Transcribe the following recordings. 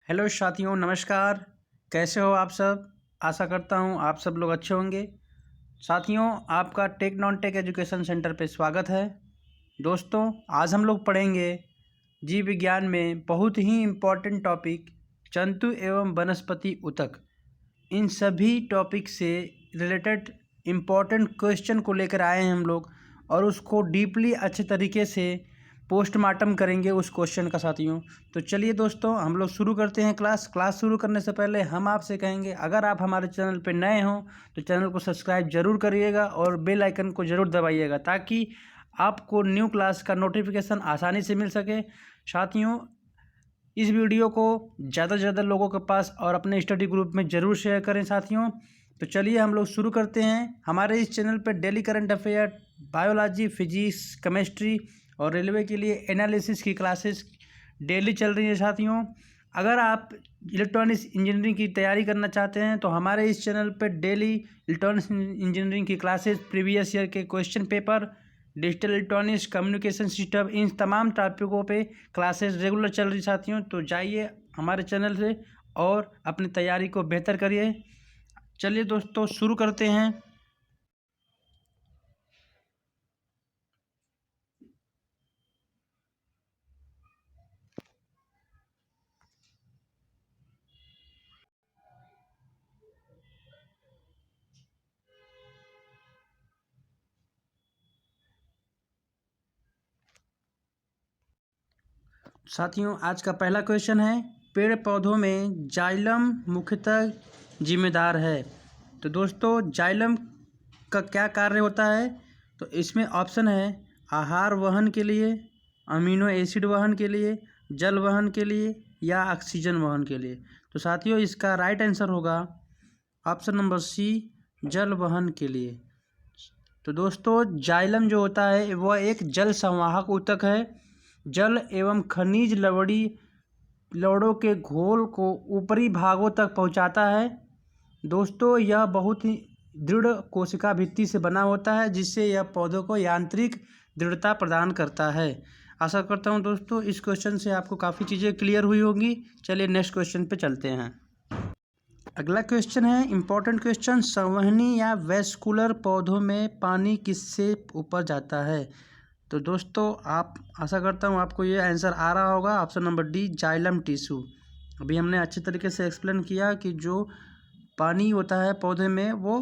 Hello साथियों, नमस्कार। कैसे हो आप सब? आशा करता हूँ आप सब लोग अच्छे होंगे। साथियों, आपका tech non tech education center पे स्वागत है। दोस्तों, आज हम लोग पढ़ेंगे जीव विज्ञान में बहुत ही इम्पोर्टेंट टॉपिक जंतु एवं वनस्पति ऊतक। इन सभी टॉपिक से रिलेटेड इम्पोर्टेंट क्वेश्चन को लेकर आए हैं हम लोग, और उसको डीपली अच्छे तरीके से पोस्टमार्टम करेंगे उस क्वेश्चन का साथियों। तो चलिए दोस्तों, हम लोग शुरू करते हैं क्लास शुरू करने से पहले हम आपसे कहेंगे, अगर आप हमारे चैनल पर नए हों तो चैनल को सब्सक्राइब जरूर करिएगा और बेल आइकन को ज़रूर दबाइएगा, ताकि आपको न्यू क्लास का नोटिफिकेशन आसानी से मिल सके। साथियों, इस वीडियो को ज़्यादा से ज़्यादा लोगों के पास और अपने स्टडी ग्रुप में ज़रूर शेयर करें साथियों। तो चलिए हम लोग शुरू करते हैं। हमारे इस चैनल पर daily current affair, biology, physics, chemistry और रेलवे के लिए एनालिसिस की क्लासेस डेली चल रही है साथियों। अगर आप इलेक्ट्रॉनिक्स इंजीनियरिंग की तैयारी करना चाहते हैं तो हमारे इस चैनल पर डेली इलेक्ट्रॉनिक्स इंजीनियरिंग की क्लासेस, प्रीवियस ईयर के question paper, digital electronics, communication system, इन तमाम टॉपिकों पे क्लासेस रेगुलर चल रही साथियों। तो जाइए हमारे चैनल से और अपनी तैयारी को बेहतर करिए। चलिए दोस्तों, शुरू करते हैं। साथियों, आज का पहला क्वेश्चन है, पेड़ पौधों में जाइलम मुख्यतः जिम्मेदार है। तो दोस्तों, जाइलम का क्या कार्य होता है? तो इसमें ऑप्शन है आहार वहन के लिए, अमीनो एसिड वहन के लिए, जल वहन के लिए या ऑक्सीजन वहन के लिए। तो साथियों, इसका राइट आंसर होगा ऑप्शन नंबर सी, जल वहन के लिए। तो दोस्तों, जाइलम जो होता है वह एक जल संवाहक ऊतक है। जल एवं खनिज लवणों के घोल को ऊपरी भागों तक पहुंचाता है। दोस्तों, यह बहुत ही दृढ़ कोशिका भित्ति से बना होता है, जिससे यह पौधों को यांत्रिक दृढ़ता प्रदान करता है। आशा करता हूं दोस्तों, इस क्वेश्चन से आपको काफ़ी चीज़ें क्लियर हुई होंगी। चलिए नेक्स्ट क्वेश्चन पे चलते हैं। अगला क्वेश्चन है इम्पोर्टेंट क्वेश्चन, संवहनी या वेस्कुलर पौधों में पानी किससे ऊपर जाता है? तो दोस्तों, आप आशा करता हूँ आपको ये आंसर आ रहा होगा, option number D, xylem tissue. अभी हमने अच्छे तरीके से एक्सप्लेन किया कि जो पानी होता है पौधे में वो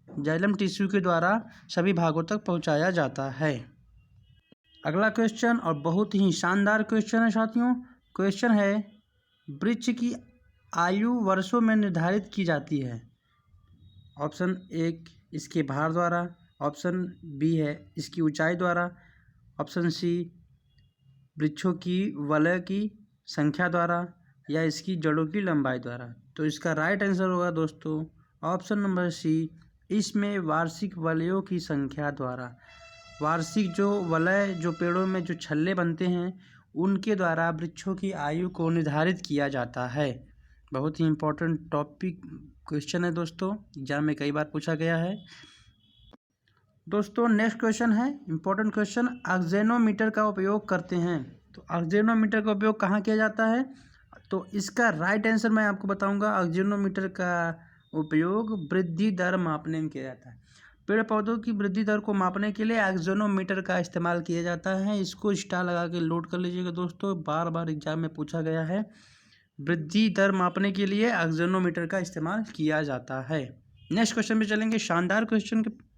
जाइलम टिश्यू के द्वारा सभी भागों तक पहुँचाया जाता है। अगला क्वेश्चन और बहुत ही शानदार क्वेश्चन है साथियों। क्वेश्चन है, वृक्ष की आयु वर्षों में निर्धारित की जाती है। ऑप्शन एक, इसके भार द्वारा, ऑप्शन बी है इसकी ऊंचाई द्वारा, ऑप्शन सी वृक्षों की वलय की संख्या द्वारा, या इसकी जड़ों की लंबाई द्वारा। तो इसका राइट आंसर होगा दोस्तों ऑप्शन नंबर सी, इसमें वार्षिक वलयों की संख्या द्वारा। वार्षिक जो वलय, जो पेड़ों में जो छल्ले बनते हैं, उनके द्वारा वृक्षों की आयु को निर्धारित किया जाता है। बहुत ही इम्पोर्टेंट टॉपिक क्वेश्चन है दोस्तों, एग्जाम में कई बार पूछा गया है। दोस्तों, नेक्स्ट क्वेश्चन है इम्पोर्टेंट क्वेश्चन, ऑक्जेनोमीटर का उपयोग करते हैं। तो ऑक्जेनोमीटर का उपयोग कहाँ किया जाता है? तो इसका राइट आंसर मैं आपको बताऊंगा, ऑक्जेनोमीटर का उपयोग वृद्धि दर मापने में किया जाता है। पेड़ पौधों की वृद्धि दर को मापने के लिए ऑक्जेनोमीटर का इस्तेमाल किया जाता है। इसको स्टार लगा के लोड कर लीजिएगा दोस्तों, बार बार एग्जाम में पूछा गया है। वृद्धि दर मापने के लिए ऑक्जेनोमीटर का इस्तेमाल किया जाता है। नेक्स्ट क्वेश्चन पे चलेंगे, शानदार क्वेश्चन के।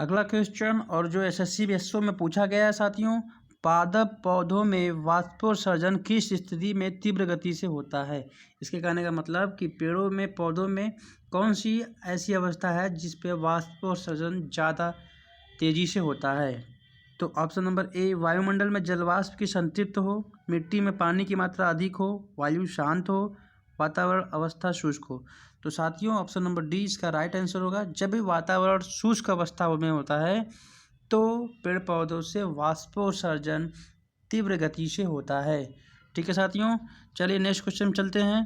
अगला क्वेश्चन और जो एसएससी बीएसओ में पूछा गया है साथियों, पादप पौधों में वाष्पोत्सर्जन किस स्थिति में तीव्र गति से होता है? इसके कहने का मतलब कि पेड़ों में, पौधों में कौन सी ऐसी अवस्था है जिस पे वाष्पोत्सर्जन ज़्यादा तेज़ी से होता है? तो ऑप्शन नंबर ए, वायुमंडल में जलवाष्प की संतृप्त हो, मिट्टी में पानी की मात्रा अधिक हो, वायु शांत हो, वातावरण अवस्था शुष्क हो। तो साथियों, ऑप्शन नंबर डी इसका राइट आंसर होगा। जब भी वातावरण शुष्क अवस्था में होता है तो पेड़ पौधों से वाष्पोत्सर्जन तीव्र गति से होता है। ठीक है साथियों, चलिए नेक्स्ट क्वेश्चन चलते हैं।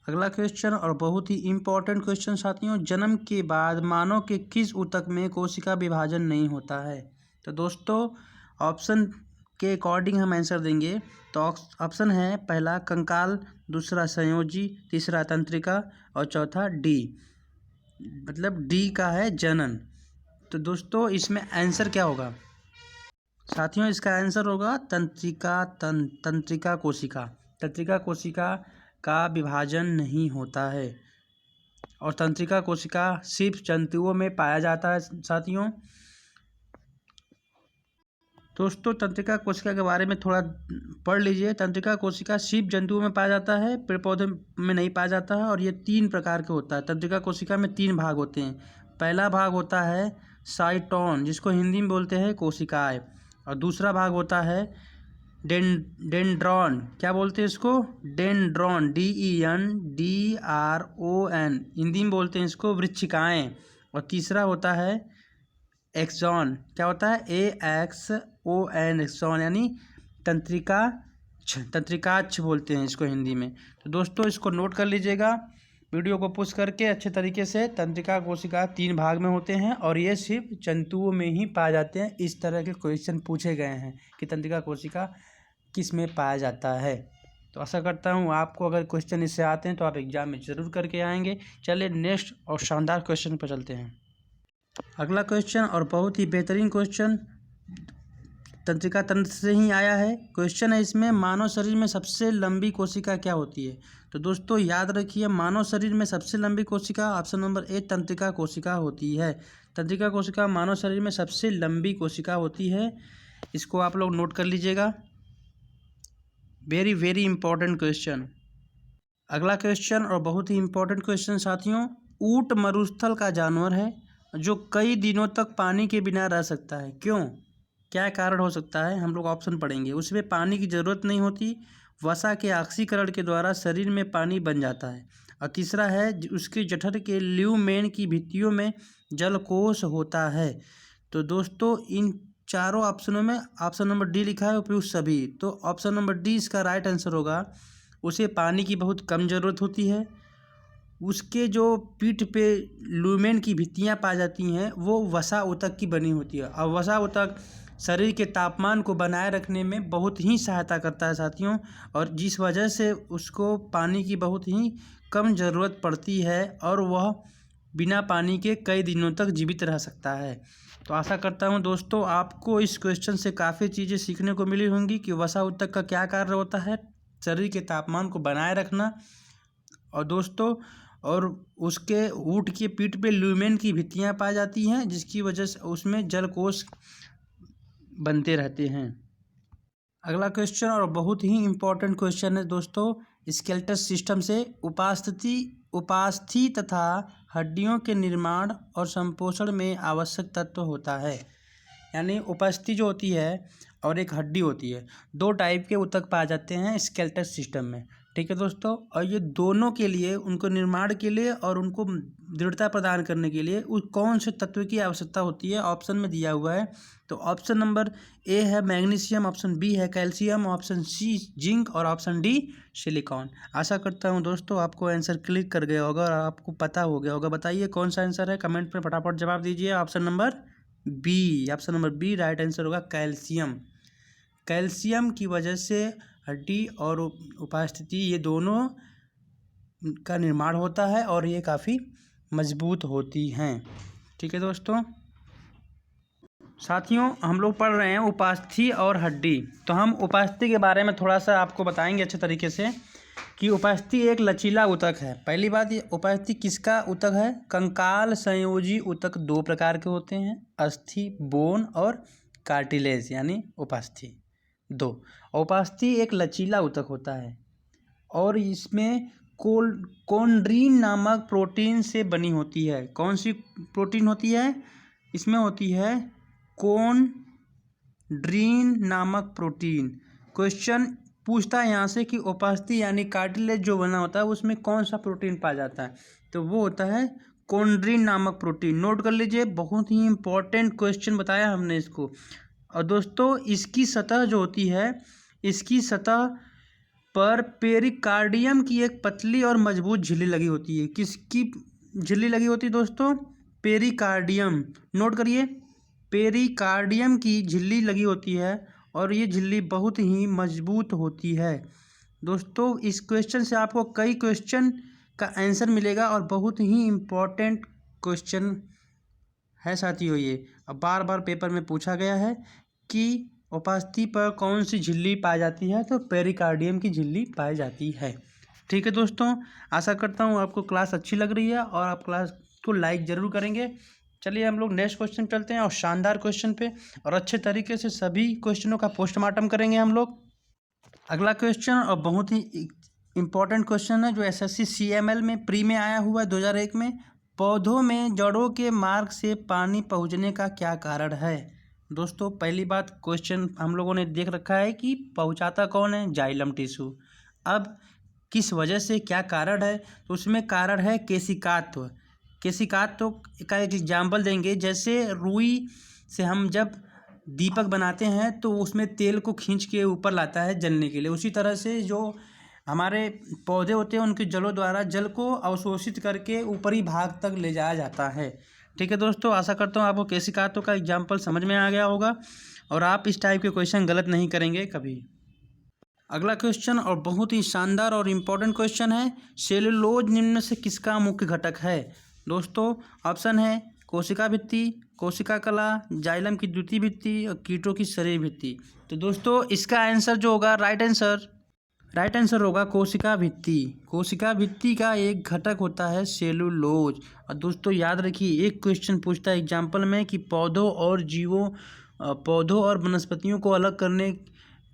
अगला क्वेश्चन और बहुत ही इम्पोर्टेंट क्वेश्चन साथियों, जन्म के बाद मानव के किस ऊतक में कोशिका विभाजन नहीं होता है? तो दोस्तों, ऑप्शन के अकॉर्डिंग हम आंसर देंगे तो ऑप्शन है पहला कंकाल, दूसरा संयोजी, तीसरा तंत्रिका और चौथा डी, मतलब डी का है जनन। तो दोस्तों इसमें आंसर क्या होगा साथियों? इसका आंसर होगा तंत्रिका। तंत्रिका कोशिका। तंत्रिका कोशिका का विभाजन नहीं होता है और तंत्रिका कोशिका सिर्फ जंतुओं में पाया जाता है साथियों। दोस्तों तंत्रिका कोशिका के बारे में थोड़ा पढ़ लीजिए। तंत्रिका कोशिका सिर्फ जंतुओं में पाया जाता है, पेड़ पौधे में नहीं पाया जाता है और ये 3 प्रकार के होता है। तंत्रिका कोशिका में 3 भाग होते हैं। पहला भाग होता है साइटोन, जिसको हिंदी में बोलते हैं कोशिकाएं, और दूसरा भाग होता है डेंड्रॉन। क्या बोलते हैं इसको? डेंड्रॉन, DENDRON, हिंदी में बोलते हैं इसको वृश्चिकाएं। और तीसरा होता है एक्सॉन। क्या होता है? AXON, एक्सॉन, यानी तंत्रिकाक्ष बोलते हैं इसको हिंदी में। तो दोस्तों इसको नोट कर लीजिएगा, वीडियो को पुश करके अच्छे तरीके से। तंत्रिका कोशिका 3 भाग में होते हैं और ये सिर्फ जंतुओं में ही पाए जाते हैं। इस तरह के क्वेश्चन पूछे गए हैं कि तंत्रिका कोशिका किस में पाया जाता है। तो आशा करता हूँ आपको अगर क्वेश्चन इससे आते हैं तो आप एग्जाम में ज़रूर करके आएंगे। चलिए नेक्स्ट और शानदार क्वेश्चन पर चलते हैं। अगला क्वेश्चन और बहुत ही बेहतरीन क्वेश्चन तंत्रिका तंत्र से ही आया है। क्वेश्चन है इसमें, मानव शरीर में सबसे लंबी कोशिका क्या होती है? तो दोस्तों याद रखिए, मानव शरीर में सबसे लंबी कोशिका ऑप्शन नंबर ए तंत्रिका कोशिका होती है। तंत्रिका कोशिका मानव शरीर में सबसे लंबी कोशिका होती है। इसको आप लोग नोट कर लीजिएगा। Very very important question. अगला क्वेश्चन और बहुत ही इंपॉर्टेंट क्वेश्चन साथियों, ऊंट मरुस्थल का जानवर है जो कई दिनों तक पानी के बिना रह सकता है। क्यों? क्या कारण हो सकता है? हम लोग ऑप्शन पढ़ेंगे। उसमें पानी की ज़रूरत नहीं होती, वसा के ऑक्सीकरण के द्वारा शरीर में पानी बन जाता है, और तीसरा है उसके जठर के ल्यूमेन की भित्तियों में जलकोश होता है। तो दोस्तों इन चारों ऑप्शनों में ऑप्शन नंबर डी लिखा है उपयुक्त सभी। तो ऑप्शन नंबर डी इसका राइट आंसर होगा। उसे पानी की बहुत कम ज़रूरत होती है, उसके जो पीठ पे ल्यूमेन की भित्तियाँ पाई जाती हैं वो वसा ऊतक की बनी होती है, और वसा ऊतक शरीर के तापमान को बनाए रखने में बहुत ही सहायता करता है साथियों, और जिस वजह से उसको पानी की बहुत ही कम ज़रूरत पड़ती है और वह बिना पानी के कई दिनों तक जीवित रह सकता है। तो आशा करता हूँ दोस्तों आपको इस क्वेश्चन से काफ़ी चीज़ें सीखने को मिली होंगी कि वसा ऊतक का क्या कार्य होता है, शरीर के तापमान को बनाए रखना, और दोस्तों और उसके ऊँट के पीठ पे ल्यूमेन की भित्तियाँ पाई जाती हैं जिसकी वजह से उसमें जलकोश बनते रहते हैं। अगला क्वेश्चन और बहुत ही इम्पोर्टेंट क्वेश्चन है दोस्तों, स्केलेटल सिस्टम से उपास्थि तथा हड्डियों के निर्माण और संपोषण में आवश्यक तत्व होता है। यानी उपास्थि जो होती है और एक हड्डी होती है, 2 टाइप के ऊतक पाए जाते हैं स्केलेटल सिस्टम में। ठीक है दोस्तों, और ये दोनों के लिए उनको निर्माण के लिए और उनको दृढ़ता प्रदान करने के लिए उस कौन से तत्व की आवश्यकता होती है ऑप्शन में दिया हुआ है। तो ऑप्शन नंबर ए है मैग्नीशियम, ऑप्शन बी है कैल्शियम, ऑप्शन सी जिंक और ऑप्शन डी सिलिकॉन। आशा करता हूँ दोस्तों आपको आंसर क्लिक कर गया होगा और आपको पता हो गया होगा। बताइए कौन सा आंसर है, कमेंट में फटाफट जवाब दीजिए। Option number B right answer होगा कैल्शियम। कैल्शियम की वजह से हड्डी और उपास्थि ये दोनों का निर्माण होता है और ये काफ़ी मजबूत होती हैं। ठीक है दोस्तों, साथियों हम लोग पढ़ रहे हैं उपास्थि और हड्डी। तो हम उपास्थि के बारे में थोड़ा सा आपको बताएंगे अच्छे तरीके से कि उपास्थि एक लचीला ऊतक है। पहली बात, ये उपास्थि किसका ऊतक है? कंकाल संयोजी ऊतक 2 प्रकार के होते हैं, अस्थि बोन और कार्टिलेज, यानी उपास्थि 2। उपास्थि एक लचीला ऊतक होता है और इसमें कोन्ड्रीन नामक प्रोटीन से बनी होती है। कौन सी प्रोटीन होती है? इसमें होती है कोन्ड्रीन नामक प्रोटीन। क्वेश्चन पूछता है यहाँ से कि उपास्थि यानी कार्टिलेज जो बना होता है उसमें कौन सा प्रोटीन पाया जाता है? तो वो होता है कोन्ड्रीन नामक प्रोटीन। नोट कर लीजिए, बहुत ही इंपॉर्टेंट क्वेश्चन बताया हमने इसको। और दोस्तों इसकी सतह जो होती है, इसकी सतह पर पेरिकार्डियम की एक पतली और मजबूत झिल्ली लगी होती है। किसकी झिल्ली लगी होती है दोस्तों? पेरिकार्डियम। नोट करिए, पेरिकार्डियम की झिल्ली लगी होती है और ये झिल्ली बहुत ही मजबूत होती है। दोस्तों इस क्वेश्चन से आपको कई क्वेश्चन का आंसर मिलेगा और बहुत ही इम्पोर्टेंट क्वेश्चन है साथियों। ये अब बार बार पेपर में पूछा गया है कि उपास्थि पर कौन सी झिल्ली पाई जाती है, तो पेरिकार्डियम की झिल्ली पाई जाती है। ठीक है दोस्तों, आशा करता हूँ आपको क्लास अच्छी लग रही है और आप क्लास को लाइक ज़रूर करेंगे। चलिए हम लोग नेक्स्ट क्वेश्चन चलते हैं और शानदार क्वेश्चन पे और अच्छे तरीके से सभी क्वेश्चनों का पोस्टमार्टम करेंगे हम लोग। अगला क्वेश्चन और बहुत ही इम्पोर्टेंट क्वेश्चन है जो SSC CML में प्री में आया हुआ है 2001 में। पौधों में जड़ों के मार्ग से पानी पहुंचने का क्या कारण है। दोस्तों पहली बात, क्वेश्चन हम लोगों ने देख रखा है कि पहुंचाता कौन है, जाइलम टिश्यू। अब किस वजह से, क्या कारण है, तो उसमें कारण है केशिकात्व। केशिकात्व का एक एग्जाम्पल देंगे, जैसे रुई से हम जब दीपक बनाते हैं तो उसमें तेल को खींच के ऊपर लाता है जलने के लिए, उसी तरह से जो हमारे पौधे होते हैं उनके जड़ों द्वारा जल को अवशोषित करके ऊपरी भाग तक ले जाया जाता है। ठीक है दोस्तों, आशा करता हूँ आपको केशिकात्व का एग्जाम्पल समझ में आ गया होगा और आप इस टाइप के क्वेश्चन गलत नहीं करेंगे कभी। अगला क्वेश्चन और बहुत ही शानदार और इम्पोर्टेंट क्वेश्चन है, सेलुलोज निम्न से किसका मुख्य घटक है। दोस्तों ऑप्शन है कोशिका भित्ति, कोशिका कला, जाइलम की द्वितीय भित्ति और कीटों की शरीर भित्ति। तो दोस्तों इसका आंसर जो होगा, राइट आंसर होगा कोशिका भित्ति। कोशिका भित्ति का एक घटक होता है सेलुलोज। और दोस्तों याद रखिए, एक क्वेश्चन पूछता है एग्जाम्पल में कि पौधों और वनस्पतियों को अलग करने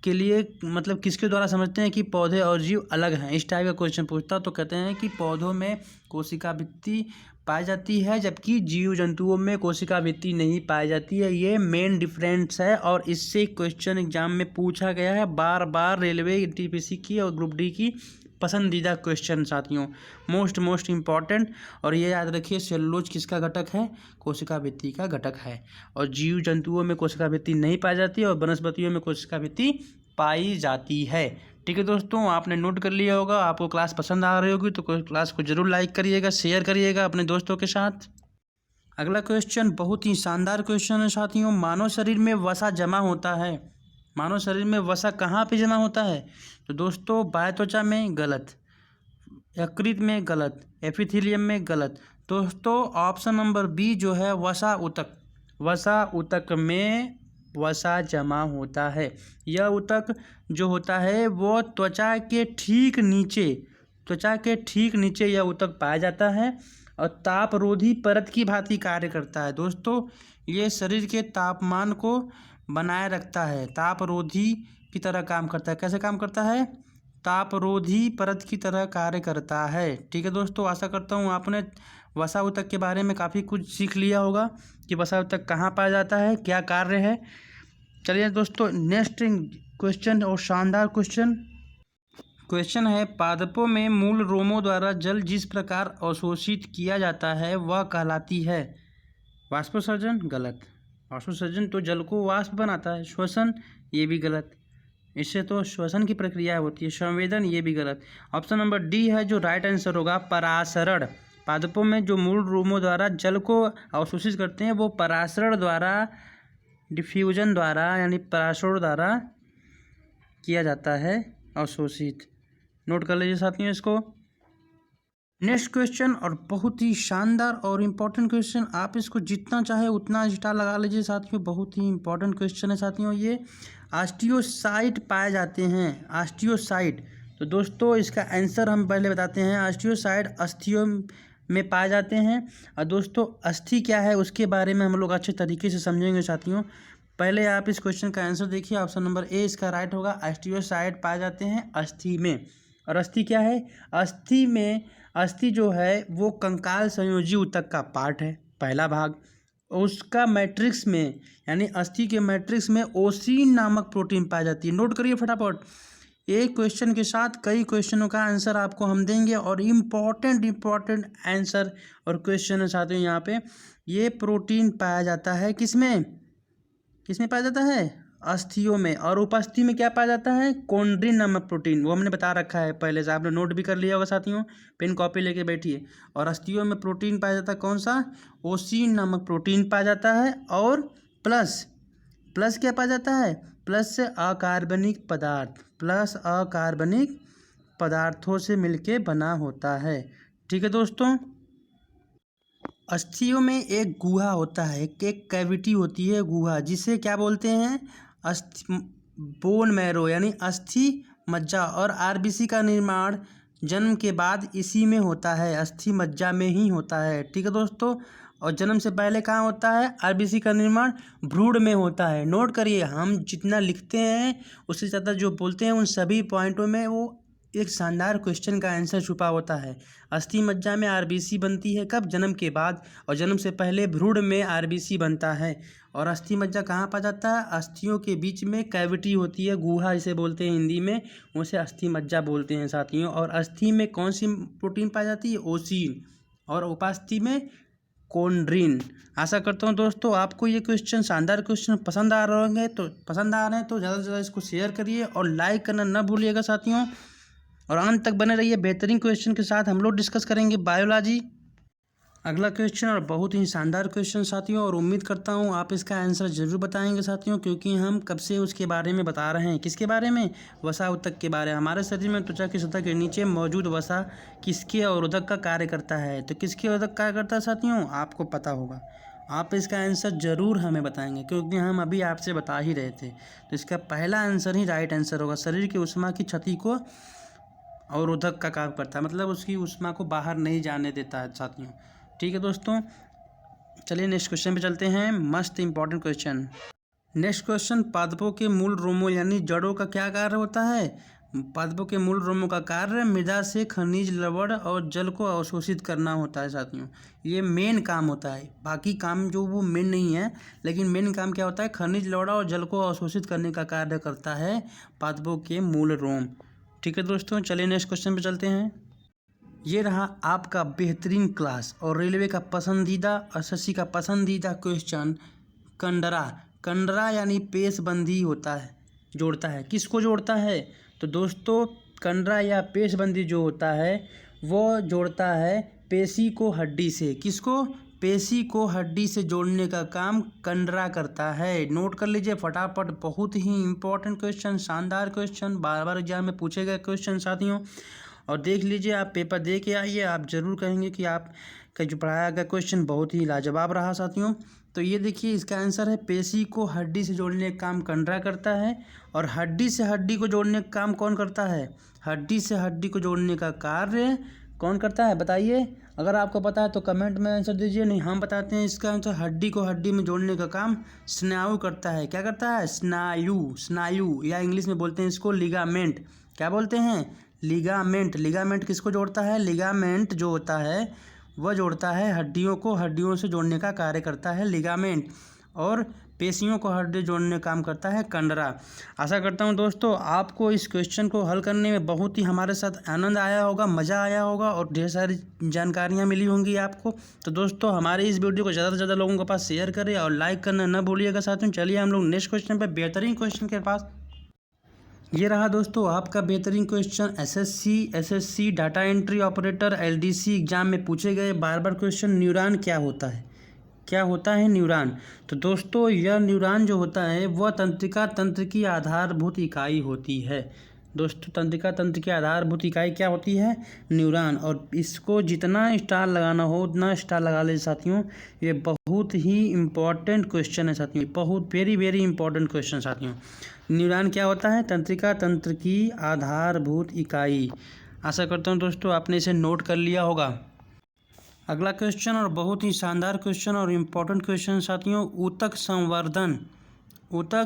के लिए मतलब किसके द्वारा समझते हैं कि पौधे और जीव अलग हैं, इस टाइप का क्वेश्चन पूछता तो कहते हैं कि पौधों में कोशिका भित्ति पाई जाती है जबकि जीव जंतुओं में कोशिका भित्ति नहीं पाई जाती है। ये मेन डिफरेंस है और इससे क्वेश्चन एग्जाम में पूछा गया है बार बार, रेलवे TPC की और ग्रुप डी की पसंदीदा क्वेश्चन साथियों, मोस्ट इम्पॉर्टेंट। और ये याद रखिए, सेलुलोज किसका घटक है, कोशिका भित्ति का घटक है। और जीव जंतुओं में कोशिका भित्ति नहीं पाई जाती और वनस्पतियों में कोशिका भित्ति पाई जाती है। ठीक है दोस्तों, आपने नोट कर लिया होगा। आपको क्लास पसंद आ रही होगी तो क्लास को जरूर लाइक करिएगा, शेयर करिएगा अपने दोस्तों के साथ। अगला क्वेश्चन बहुत ही शानदार क्वेश्चन है साथियों, मानव शरीर में वसा जमा होता है। मानव शरीर में वसा कहाँ पे जमा होता है, तो दोस्तों बाह्यत्वचा में गलत, यकृत में गलत, एपिथेलियम में गलत। दोस्तों ऑप्शन नंबर बी जो है वसा ऊतक में वसा जमा होता है। यह ऊतक जो होता है वो त्वचा के ठीक नीचे यह ऊतक पाया जाता है और तापरोधी परत की भांति कार्य करता है। दोस्तों ये शरीर के तापमान को बनाए रखता है, तापरोधी की तरह काम करता है। कैसे काम करता है, तापरोधी परत की तरह कार्य करता है। ठीक है दोस्तों, आशा करता हूँ आपने वसा ऊतक के बारे में काफ़ी कुछ सीख लिया होगा कि वसा ऊतक कहाँ पाया जाता है, क्या कार्य है। चलिए दोस्तों नेक्स्ट क्वेश्चन और शानदार क्वेश्चन है, पादपों में मूल रोमों द्वारा जल जिस प्रकार अवशोषित किया जाता है वह कहलाती है वाष्पोत्सर्जन। गलत, वाष्पोत्सर्जन तो जल को वाष्प बनाता है। श्वसन, ये भी गलत, इससे तो श्वसन की प्रक्रिया होती है। संवेदन, ये भी गलत। ऑप्शन नंबर डी है जो राइट आंसर होगा, परासरण। पादपों में जो मूल रोमों द्वारा जल को अवशोषित करते हैं वो परासरण द्वारा, डिफ्यूजन द्वारा यानी परासरण द्वारा किया जाता है अवशोषित। नोट कर लीजिए साथियों इसको। नेक्स्ट क्वेश्चन और बहुत ही शानदार और इम्पोर्टेंट क्वेश्चन, आप इसको जितना चाहे उतना स्टार लगा लीजिए साथियों, बहुत ही इम्पोर्टेंट क्वेश्चन है साथियों। ये ऑस्टियोसाइट पाए जाते हैं, ऑस्टियोसाइट। तो दोस्तों इसका आंसर हम पहले बताते हैं, ऑस्टियोसाइट अस्थियों में पाए जाते हैं। और दोस्तों अस्थि क्या है उसके बारे में हम लोग अच्छे तरीके से समझेंगे साथियों। पहले आप इस क्वेश्चन का आंसर देखिए, ऑप्शन नंबर ए इसका राइट होगा, ऑस्टियोसाइट पाए जाते हैं अस्थि में। और अस्थि क्या है, अस्थि जो है वो कंकाल संयोजी ऊतक का पार्ट है, पहला भाग। उसका मैट्रिक्स में यानी अस्थि के मैट्रिक्स में ओसीन नामक प्रोटीन पाई जाती है। नोट करिए फटाफट, एक क्वेश्चन के साथ कई क्वेश्चनों का आंसर आपको हम देंगे और इम्पॉर्टेंट आंसर और क्वेश्चन है साथियों। यहाँ पे ये प्रोटीन पाया जाता है किसमें पाया जाता है, अस्थियों में। और उपस्थि में क्या पाया जाता है, कॉन्ड्रिन नामक प्रोटीन, वो हमने बता रखा है पहले से, आपने नोट भी कर लिया होगा साथियों, पेन कॉपी लेके बैठिए। और अस्थियों में प्रोटीन पाया जाता है कौन सा, ओसीन नामक प्रोटीन पाया जाता है। और प्लस क्या पाया जाता है, प्लस अकार्बनिक पदार्थों से मिलके बना होता है। ठीक है दोस्तों। अस्थियों में एक गुहा होता है, एक कैविटी होती है गुहा, जिसे क्या बोलते हैं? बोन मैरो यानी अस्थि मज्जा। और आरबीसी का निर्माण जन्म के बाद इसी में होता है, अस्थि मज्जा में ही होता है। ठीक है दोस्तों। और जन्म से पहले कहाँ होता है? आरबीसी का निर्माण भ्रूण में होता है। नोट करिए, हम जितना लिखते हैं उससे ज़्यादा जो बोलते हैं उन सभी पॉइंटों में वो एक शानदार क्वेश्चन का आंसर छुपा होता है। अस्थि मज्जा में आरबीसी बनती है कब? जन्म के बाद। और जन्म से पहले भ्रूण में आरबीसी बनता है। और अस्थि मज्जा कहाँ पाया जाता है? अस्थियों के बीच में कैविटी होती है, गुहा जिसे बोलते हैं हिंदी में, उसे अस्थि मज्जा बोलते हैं साथियों। और अस्थि में कौन सी प्रोटीन पाई जाती है? ओसीन। और उपास्थि में कोंड्रिन। आशा करता हूँ दोस्तों आपको ये क्वेश्चन, शानदार क्वेश्चन पसंद आ रहे हैं तो ज़्यादा से ज़्यादा इसको शेयर करिए और लाइक करना न भूलिएगा साथियों। और अंत तक बने रहिए, बेहतरीन क्वेश्चन के साथ हम लोग डिस्कस करेंगे बायोलॉजी। अगला क्वेश्चन और बहुत ही शानदार क्वेश्चन साथियों, और उम्मीद करता हूँ आप इसका आंसर जरूर बताएंगे साथियों, क्योंकि हम कब से उसके बारे में बता रहे हैं। किसके बारे में? वसा उतक के बारे में। हमारे शरीर में त्वचा की सतह के नीचे मौजूद वसा किसके अवरोधक का कार्य करता है? तो किसके अवरोधक कार्य करता है साथियों? आपको पता होगा। आप इसका आंसर ज़रूर हमें बताएंगे, क्योंकि हम अभी आपसे बता ही रहे थे। तो इसका पहला आंसर ही राइट आंसर होगा। शरीर की ऊष्मा की क्षति को अवरोधक का काम करता है, मतलब उसकी ऊष्मा को बाहर नहीं जाने देता है साथियों। ठीक है दोस्तों, चलिए नेक्स्ट क्वेश्चन पे चलते हैं। मस्त इंपॉर्टेंट क्वेश्चन। नेक्स्ट क्वेश्चन, पादपों के मूल रोमों यानी जड़ों का क्या कार्य होता है? पादपों के मूल रोमों का कार्य मृदा से खनिज, लवण और जल को अवशोषित करना होता है साथियों। ये मेन काम होता है, बाकी काम जो वो मेन नहीं है, लेकिन मेन काम क्या होता है? खनिज, लवण और जल को अवशोषित करने का कार्य करता है पादपों के मूल रोम। ठीक है दोस्तों, चलिए नेक्स्ट क्वेश्चन पे चलते हैं। ये रहा आपका बेहतरीन क्लास और रेलवे का पसंदीदा, एसएससी का पसंदीदा क्वेश्चन, कंडरा यानी पेशबंदी होता है, जोड़ता है। किसको जोड़ता है? तो दोस्तों कंडरा या पेशबंदी जो होता है वो जोड़ता है पेशी को हड्डी से। किसको? पेशी को हड्डी से जोड़ने का काम कंडरा करता है। नोट कर लीजिए फटाफट, बहुत ही इंपॉर्टेंट क्वेश्चन, शानदार क्वेश्चन, बार बार एग्जाम में पूछे गए क्वेश्चन साथियों। और देख लीजिए, आप पेपर दे के आइए, आप ज़रूर कहेंगे कि आपका जो पढ़ाया गया क्वेश्चन बहुत ही लाजवाब रहा साथियों। तो ये देखिए इसका आंसर है, पेशी को हड्डी से जोड़ने का काम कंडरा करता है। और हड्डी से हड्डी को जोड़ने का काम कौन करता है? हड्डी से हड्डी को जोड़ने का कार्य कौन करता है बताइए? अगर आपको पता है तो कमेंट में आंसर दीजिए, नहीं हम बताते हैं इसका आंसर। हड्डी को हड्डी में जोड़ने का काम स्नायु करता है। क्या करता है? स्नायु, या इंग्लिश में बोलते हैं इसको लिगामेंट। क्या बोलते हैं? लिगामेंट किसको जोड़ता है? लिगामेंट जो होता है वह जोड़ता है हड्डियों को, हड्डियों से जोड़ने का कार्य करता है लिगामेंट। और पेशियों को हड्डी जोड़ने का काम करता है कंडरा। आशा करता हूं दोस्तों आपको इस क्वेश्चन को हल करने में बहुत ही हमारे साथ आनंद आया होगा, मज़ा आया होगा और ढेर सारी जानकारियां मिली होंगी आपको। तो दोस्तों हमारे इस वीडियो को ज़्यादा से ज़्यादा लोगों के पास शेयर करें और लाइक करना न भूलिएगा साथियों। चलिए हम लोग नेक्स्ट क्वेश्चन पर, बेहतरीन क्वेश्चन के पास। ये रहा दोस्तों आपका बेहतरीन question, SSC data entry operator LDC exam में पूछे गए बार बार क्वेश्चन। न्यूरॉन क्या होता है? क्या होता है न्यूरॉन? तो दोस्तों यह न्यूरॉन जो होता है वह तंत्रिका तंत्र की आधारभूत इकाई होती है। दोस्तों तंत्रिका तंत्र की आधारभूत इकाई क्या होती है? न्यूरॉन। और इसको जितना स्टार लगाना हो उतना स्टार लगा ले साथियों। ये बहुत ही इम्पॉर्टेंट क्वेश्चन है साथियों, बहुत वेरी इंपॉर्टेंट क्वेश्चन साथियों। न्यूरॉन क्या होता है? तंत्रिका तंत्र की आधारभूत इकाई। आशा करता हूँ दोस्तों आपने इसे नोट कर लिया होगा। अगला क्वेश्चन और बहुत ही शानदार क्वेश्चन और इम्पोर्टेंट क्वेश्चन साथियों, ऊतक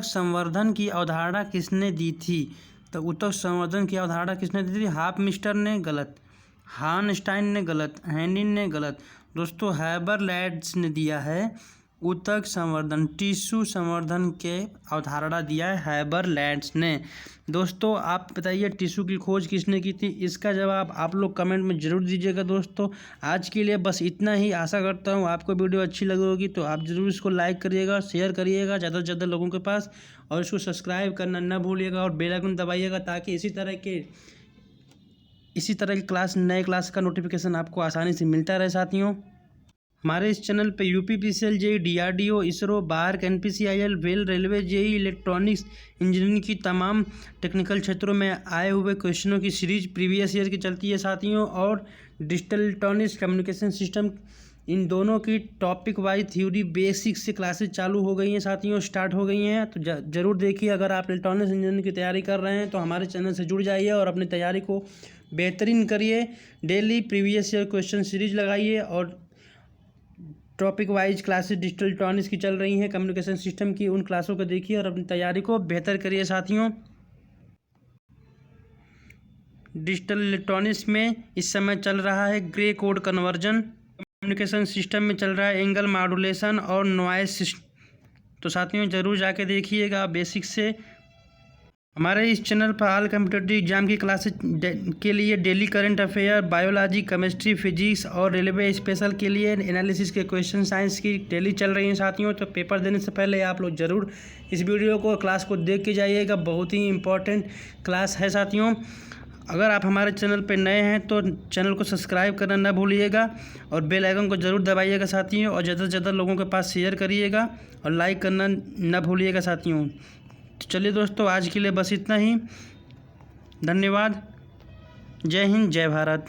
संवर्धन की अवधारणा किसने दी थी? तो ऊतक संवर्धन की अवधारणा किसने दी थी? हाफमिस्टर ने गलत, हार्नस्टाइन ने गलत, हैनिन ने गलत। दोस्तों हैबरलैंड्स ने दिया है ऊतक संवर्धन, टिश्यू संवर्धन के अवधारणा दिया है हैबरलैंड्स ने। दोस्तों आप बताइए टिश्यू की खोज किसने की थी? इसका जवाब आप लोग कमेंट में ज़रूर दीजिएगा। दोस्तों आज के लिए बस इतना ही। आशा करता हूँ आपको वीडियो अच्छी लगी होगी, तो आप ज़रूर इसको लाइक करिएगा, शेयर करिएगा ज़्यादा से ज़्यादा लोगों के पास, और इसको सब्सक्राइब करना न भूलिएगा और बेल आइकन दबाइएगा, ताकि इसी तरह की क्लास, नए क्लास का नोटिफिकेशन आपको आसानी से मिलता रहे साथियों। हमारे इस चैनल पे UPPCL, JEE, DRDO, ISRO, BARC, NPCIL, वेल, रेलवे, जेईई, इलेक्ट्रॉनिक्स, इंजीनियरिंग की तमाम टेक्निकल क्षेत्रों में आए हुए क्वेश्चनों की सीरीज प्रीवियस ईयर की चलती है साथियों। और डिजिटल इलेक्ट्रॉनिक्स, कम्युनिकेशन सिस्टम, इन दोनों की टॉपिक वाइज थ्योरी बेसिक से क्लासेस चालू हो गई हैं साथियों, स्टार्ट हो गई हैं। तो ज़रूर देखिए, अगर आप इलेक्ट्रॉनिक्स इंजीनियरिंग की तैयारी कर रहे हैं तो हमारे चैनल से जुड़ जाइए और अपनी तैयारी को बेहतरीन करिए। Daily previous year question series लगाइए और topic wise classes digital electronics की चल रही हैं, कम्युनिकेशन सिस्टम की, उन क्लासों को देखिए और अपनी तैयारी को बेहतर करिए साथियों। डिजिटल इलेक्ट्रॉनिक्स में इस समय चल रहा है grey code conversion, communication system में चल रहा है एंगल मॉड्यूलेशन और नॉइज सिस्टम। तो साथियों ज़रूर जाके देखिएगा बेसिक से। हमारे इस चैनल पर ऑल कॉम्पिटिटिव एग्जाम की क्लासेस के लिए daily current affair, biology, chemistry, physics और रेलवे स्पेशल के लिए एनालिसिस के क्वेश्चन साइंस की डेली चल रही हैं साथियों। तो पेपर देने से पहले आप लोग ज़रूर इस वीडियो को, क्लास को देख के जाइएगा, बहुत ही इंपॉर्टेंट क्लास है साथियों। अगर आप हमारे चैनल पर नए हैं तो चैनल को सब्सक्राइब करना ना भूलिएगा और बेल आइकन को ज़रूर दबाइएगा साथियों, और ज़्यादा से ज़्यादा लोगों के पास शेयर करिएगा और लाइक करना ना भूलिएगा साथियों। तो चलिए दोस्तों, आज के लिए बस इतना ही। धन्यवाद। जय हिंद, जय भारत।